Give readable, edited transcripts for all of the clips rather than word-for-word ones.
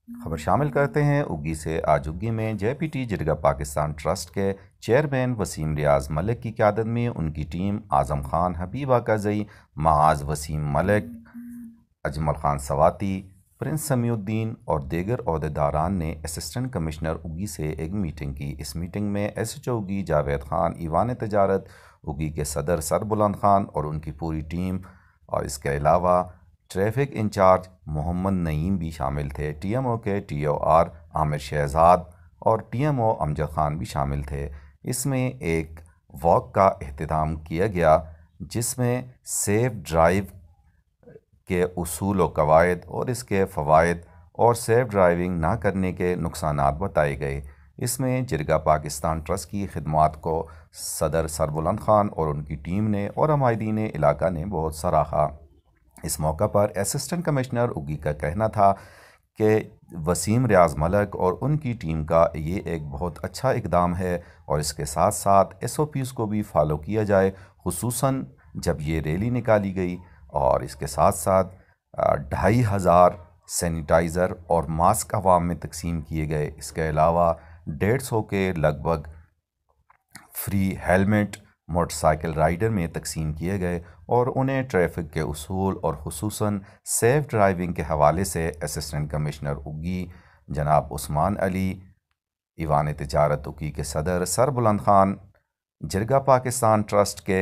खबर शामिल करते हैं उगी से। आज उगी में JPT जिरगा पाकिस्तान ट्रस्ट के चेयरमैन वसीम रियाज मलिक की क़यादत में उनकी टीम आज़म खान, हबीबा काज़ई, माज वसीम मलिक, अजमल खान सवाती, प्रिंस समीउद्दीन और दीगर अहदेदारान ने असिस्टेंट कमिश्नर उगी से एक मीटिंग की। इस मीटिंग में SHO उगी जावेद खान, ईवान तजारत, उगी के सदर सरबुलंद खान और उनकी पूरी टीम और इसके अलावा ट्रैफिक इंचार्ज मोहम्मद नईम भी शामिल थे। TMO के TOR आमिर शहजाद और TMO अमजद खान भी शामिल थे। इसमें एक वॉक का अहतमाम किया गया जिसमें सेफ ड्राइव के उसूल व कवायद और इसके फ़वाइद और सेफ ड्राइविंग ना करने के नुकसानात बताए गए। इसमें जिरगा पाकिस्तान ट्रस्ट की खिदमात को सदर सरबुलंद खान और उनकी टीम ने और हमायदीन इलाका ने बहुत सराहा। इस मौका पर असिस्टेंट कमिश्नर उगी का कहना था कि वसीम रियाज मलिक और उनकी टीम का ये एक बहुत अच्छा इकदाम है और इसके साथ साथ SOPs को भी फॉलो किया जाए, खुसूसन जब ये रैली निकाली गई। और इसके साथ साथ 2500 सैनिटाइज़र और मास्क अवाम में तकसीम किए गए। इसके अलावा 150 के लगभग फ्री हेलमेट मोटरसाइकिल राइडर में तकसीम किए गए और उन्हें ट्रैफिक के उसूल और खुसूसन सेफ ड्राइविंग के हवाले से असिस्टेंट कमिश्नर उगी जनाब उस्मान अली, ईवान तिजारत उगी के सदर सरबुलंद खान, जिरगा पाकिस्तान ट्रस्ट के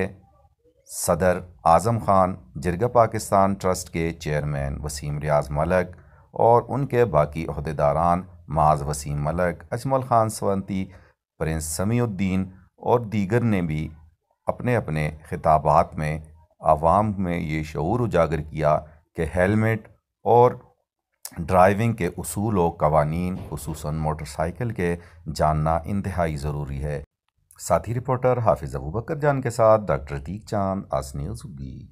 सदर आज़म खान, जिरगा पाकिस्तान ट्रस्ट के चेयरमैन वसीम रियाज मलिक और उनके बाकी अहदेदारान माज वसीम मलिक, अजमल खान सवंती, प्रिंस समीउद्दीन और दीगर ने भी अपने अपने खिताबात में आवाम में ये शऊर उजागर किया कि हेलमेट और ड्राइविंग के उसूल व कवानीन खुसूसन मोटरसाइकिल के जानना इंतहाई ज़रूरी है। साथी रिपोर्टर हाफिज़ अबू बकर जान के साथ डॉक्टर तीक चांद, आस न्यूज़ उगी।